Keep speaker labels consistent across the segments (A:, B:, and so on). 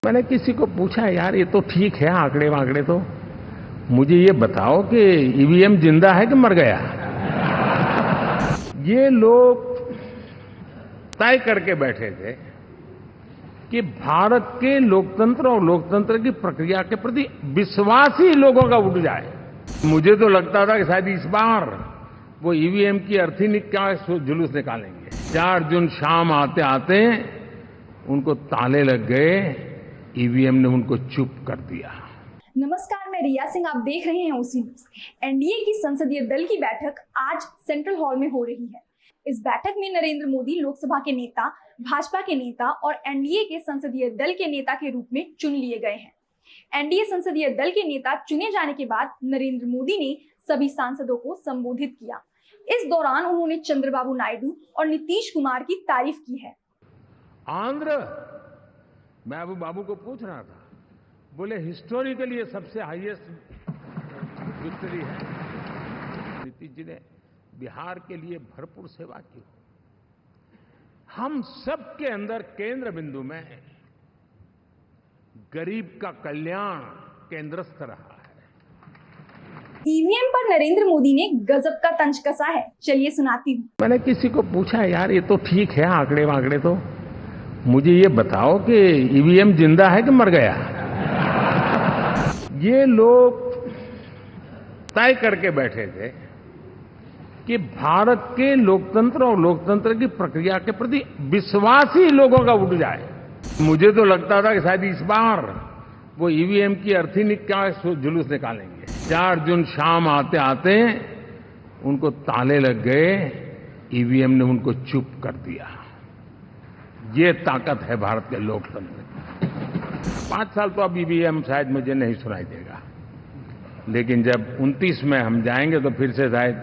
A: मैंने किसी को पूछा, यार ये तो ठीक है आंकड़े वांकड़े तो, मुझे ये बताओ कि ईवीएम जिंदा है कि मर गया। ये लोग तय करके बैठे थे कि भारत के लोकतंत्र और लोकतंत्र की प्रक्रिया के प्रति विश्वास ही लोगों का उठ जाए। मुझे तो लगता था कि शायद इस बार वो ईवीएम की अर्थी का जुलूस निकालेंगे। 4 जून शाम आते आते उनको ताले लग गए, ईवीएम ने उनको चुप कर दिया।
B: नमस्कार, मैं रिया सिंह, आप देख रहे हैं ओसी न्यूज। एनडीए की संसदीय दल की बैठक आज सेंट्रल हॉल में हो रही है। इस बैठक में नरेंद्र मोदी लोकसभा के नेता, भाजपा के नेता और एनडीए के संसदीय दल के नेता के रूप में चुन लिए गए हैं। एनडीए संसदीय दल के नेता चुने जाने के बाद नरेंद्र मोदी ने सभी सांसदों को संबोधित किया। इस दौरान उन्होंने चंद्रबाबू नायडू और नीतीश कुमार की तारीफ की है।
A: आंध्र, मैं अबू बाबू को पूछ रहा था, बोले हिस्टोरिकली ये सबसे हाईएस्ट विक्ट्री है। नीतीश जी ने बिहार के लिए भरपूर सेवा की। हम सबके अंदर केंद्र बिंदु में गरीब का कल्याण केंद्रस्थ रहा है।
B: ईवीएम पर नरेंद्र मोदी ने गजब का तंज कसा है, चलिए सुनाती हूँ।
A: मैंने किसी को पूछा, यार ये तो ठीक है आंकड़े वांकड़े तो, मुझे ये बताओ कि ईवीएम जिंदा है कि मर गया। ये लोग तय करके बैठे थे कि भारत के लोकतंत्र और लोकतंत्र की प्रक्रिया के प्रति विश्वास ही लोगों का उठ जाए। मुझे तो लगता था कि शायद इस बार वो ईवीएम की अर्थी का जुलूस निकालेंगे। 4 जून शाम आते आते उनको ताले लग गए, ईवीएम ने उनको चुप कर दिया। ये ताकत है भारत के लोकतंत्र की। 5 साल तो अब ईवीएम शायद मुझे नहीं सुनाई देगा, लेकिन जब 29 में हम जाएंगे तो फिर से शायद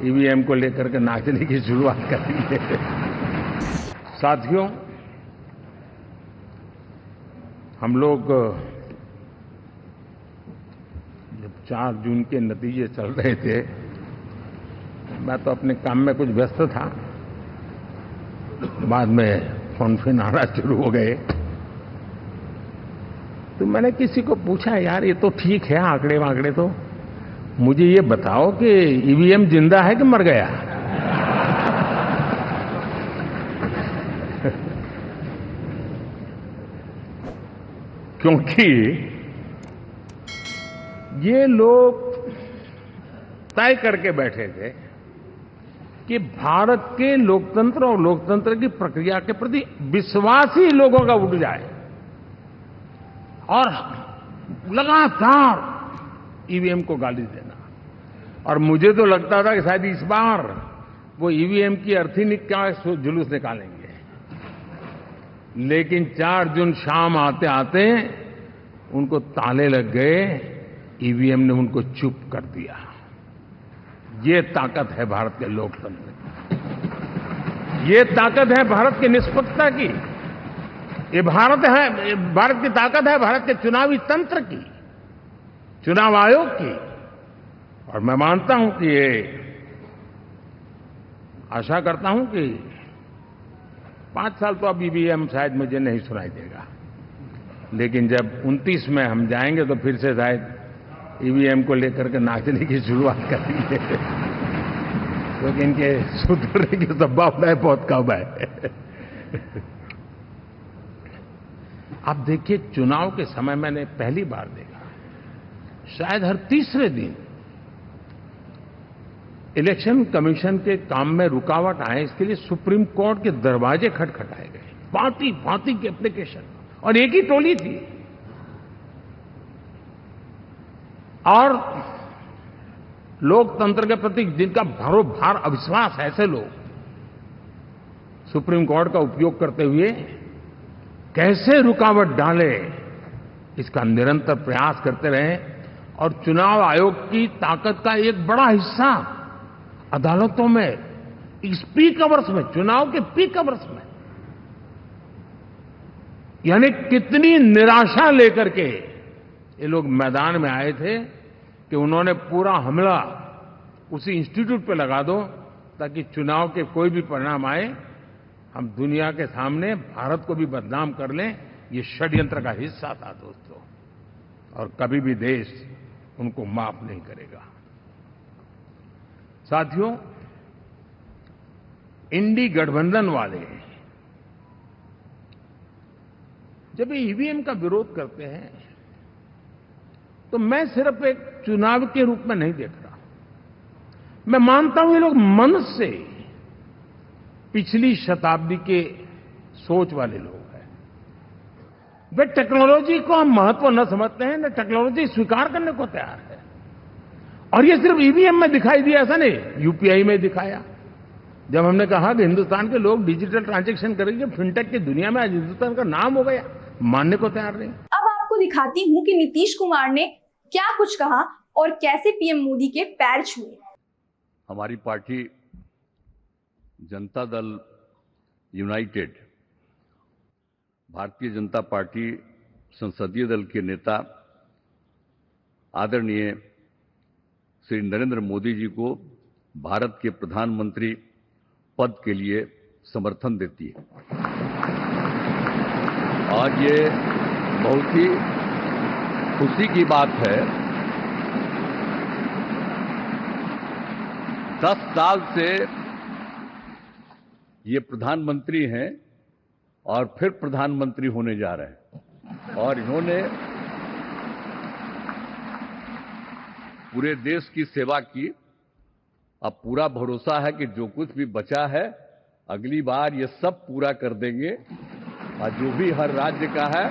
A: ईवीएम को लेकर के नाचने की शुरुआत करेंगे। साथियों, हम लोग जब 4 जून के नतीजे चल रहे थे, मैं तो अपने काम में कुछ व्यस्त था। बाद में फोन आना शुरू हो गए, तो मैंने किसी को पूछा, यार ये तो ठीक है आंकड़े वांकड़े तो, मुझे ये बताओ कि ईवीएम जिंदा है कि मर गया। क्योंकि ये लोग तय करके बैठे थे कि भारत के लोकतंत्र और लोकतंत्र की प्रक्रिया के प्रति विश्वास ही लोगों का उठ जाए, और लगातार ईवीएम को गाली देना। और मुझे तो लगता था कि शायद इस बार वो ईवीएम की अर्थी का जुलूस निकालेंगे, लेकिन 4 जून शाम आते आते उनको ताले लग गए, ईवीएम ने उनको चुप कर दिया। ये ताकत है भारत के लोकतंत्र की। ये ताकत है भारत की निष्पक्षता की। ये भारत की ताकत है भारत के चुनावी तंत्र की, चुनाव आयोग की। और मैं मानता हूं कि ये आशा करता हूं कि 5 साल तो अब ईवीएम शायद मुझे नहीं सुनाई देगा, लेकिन जब 29 में हम जाएंगे तो फिर से शायद ईवीएम को लेकर के नाचने की शुरुआत करेंगे, क्योंकि इनके सुधरने की संभावनाएं बहुत कम है। आप देखिए, चुनाव के समय मैंने पहली बार देखा, शायद हर तीसरे दिन इलेक्शन कमीशन के काम में रुकावट आए, इसके लिए सुप्रीम कोर्ट के दरवाजे खटखटाए गए। भांति भांति की एप्लीकेशन, और एक ही टोली थी। और लोकतंत्र के प्रति जिनका भरोभार अविश्वास है, ऐसे लोग सुप्रीम कोर्ट का उपयोग करते हुए कैसे रुकावट डाले, इसका निरंतर प्रयास करते रहे। और चुनाव आयोग की ताकत का एक बड़ा हिस्सा अदालतों में, इस पीक आवर्स में, चुनाव के पीक आवर्स में, यानी कितनी निराशा लेकर के ये लोग मैदान में आए थे कि उन्होंने पूरा हमला उसी इंस्टीट्यूट पे लगा दो, ताकि चुनाव के कोई भी परिणाम आए, हम दुनिया के सामने भारत को भी बदनाम कर लें, ये षड्यंत्र का हिस्सा था दोस्तों, और कभी भी देश उनको माफ नहीं करेगा। साथियों, इंडी गठबंधन वाले जब ईवीएम का विरोध करते हैं तो मैं सिर्फ एक चुनाव के रूप में नहीं देख रहा। मैं मानता हूं ये लोग मन से पिछली शताब्दी के सोच वाले लोग हैं। वे टेक्नोलॉजी को हम महत्व न समझते हैं, न टेक्नोलॉजी स्वीकार करने को तैयार है। और ये सिर्फ ईवीएम में दिखाई दिया ऐसा नहीं, यूपीआई में दिखाया। जब हमने कहा कि हिंदुस्तान के लोग डिजिटल ट्रांजैक्शन करेंगे, फिनटेक की दुनिया में आज हिंदुस्तान का नाम हो गया, मानने को तैयार नहीं।
B: अब आपको दिखाती हूं कि नीतीश कुमार ने क्या कुछ कहा और कैसे पीएम मोदी के पैर छुए।
C: हमारी party Janata Dal United, Bharatiya Janata party संसदीय दल के नेता आदरणीय श्री नरेंद्र मोदी जी को भारत के प्रधानमंत्री पद के लिए समर्थन देती है। आज ये बहुत ही खुशी की बात है। 10 साल से ये प्रधानमंत्री हैं और फिर प्रधानमंत्री होने जा रहे हैं, और इन्होंने पूरे देश की सेवा की। अब पूरा भरोसा है कि जो कुछ भी बचा है अगली बार ये सब पूरा कर देंगे, और जो भी हर राज्य का है,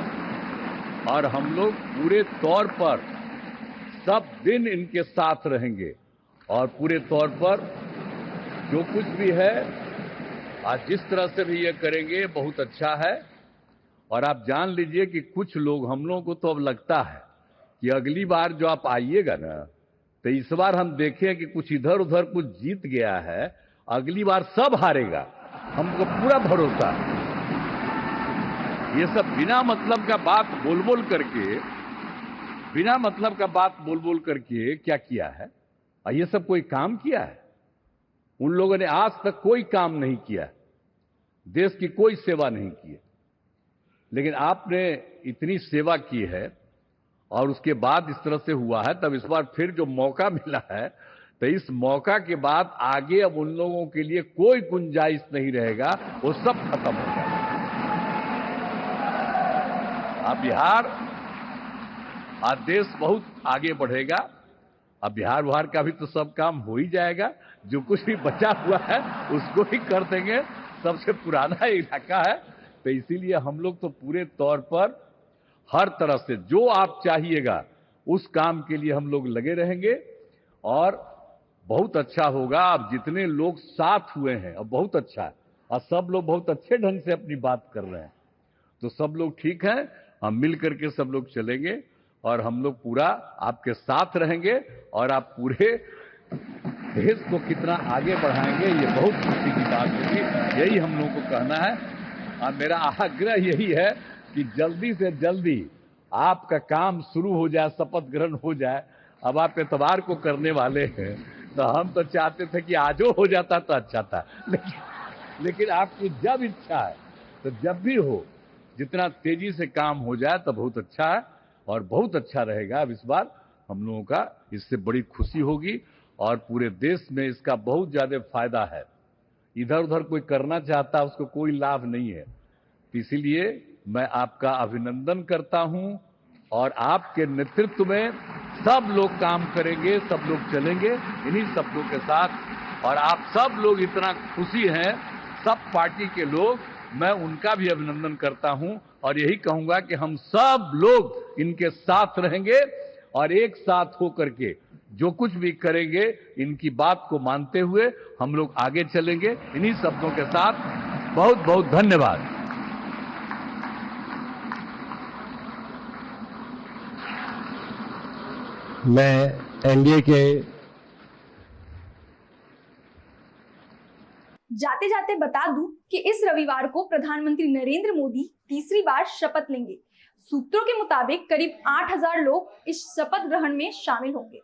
C: और हम लोग पूरे तौर पर सब दिन इनके साथ रहेंगे, और पूरे तौर पर जो कुछ भी है आज जिस तरह से भी ये करेंगे बहुत अच्छा है। और आप जान लीजिए कि कुछ लोग, हम लोगों को तो अब लगता है कि अगली बार जो आप आइएगा ना, तो इस बार हम देखें कि कुछ इधर उधर कुछ जीत गया है, अगली बार सब हारेगा, हमको पूरा भरोसा है। ये सब बिना मतलब का बात बोल बोल करके क्या किया है? और ये सब कोई काम किया है? उन लोगों ने आज तक कोई काम नहीं किया, देश की कोई सेवा नहीं की है। लेकिन आपने इतनी सेवा की है और उसके बाद इस तरह से हुआ है, तब इस बार फिर जो मौका मिला है, तो इस मौका के बाद आगे अब उन लोगों के लिए कोई गुंजाइश नहीं रहेगा, वो सब खत्म हो जाएगा। अब बिहार, आज देश बहुत आगे बढ़ेगा। अब बिहार का भी तो सब काम हो ही जाएगा, जो कुछ भी बचा हुआ है उसको ही कर देंगे। सबसे पुराना इलाका है, तो इसीलिए हम लोग तो पूरे तौर पर हर तरह से जो आप चाहिएगा उस काम के लिए हम लोग लगे रहेंगे, और बहुत अच्छा होगा। अब जितने लोग साथ हुए हैं अब बहुत अच्छा है, और सब लोग बहुत अच्छे ढंग से अपनी बात कर रहे हैं, तो सब लोग ठीक हैं। हम मिल करके सब लोग चलेंगे और हम लोग पूरा आपके साथ रहेंगे, और आप पूरे देश को कितना आगे बढ़ाएंगे ये बहुत खुशी की बात होगी। यही हम लोगों को कहना है, और मेरा आग्रह यही है कि जल्दी से जल्दी आपका काम शुरू हो जाए, शपथ ग्रहण हो जाए। अब आप इतवार को करने वाले हैं, तो हम तो चाहते थे कि आजो हो जाता तो अच्छा था, लेकिन आपकी जब इच्छा है तो जब भी हो, जितना तेजी से काम हो जाए तो बहुत अच्छा है, और बहुत अच्छा रहेगा। अब इस बार हम लोगों का इससे बड़ी खुशी होगी, और पूरे देश में इसका बहुत ज्यादा फायदा है। इधर उधर कोई करना चाहता है उसको कोई लाभ नहीं है। इसीलिए मैं आपका अभिनंदन करता हूं, और आपके नेतृत्व में सब लोग काम करेंगे, सब लोग चलेंगे इन्हीं शब्दों के साथ। और आप सब लोग इतना खुशी हैं, सब पार्टी के लोग, मैं उनका भी अभिनंदन करता हूं, और यही कहूंगा कि हम सब लोग इनके साथ रहेंगे, और एक साथ होकर के जो कुछ भी करेंगे इनकी बात को मानते हुए हम लोग आगे चलेंगे। इन्हीं शब्दों के साथ बहुत बहुत धन्यवाद।
D: मैं एनडीए के
B: जाते जाते बता दूं कि इस रविवार को प्रधानमंत्री नरेंद्र मोदी तीसरी बार शपथ लेंगे। सूत्रों के मुताबिक करीब 8,000 लोग इस शपथ ग्रहण में शामिल होंगे।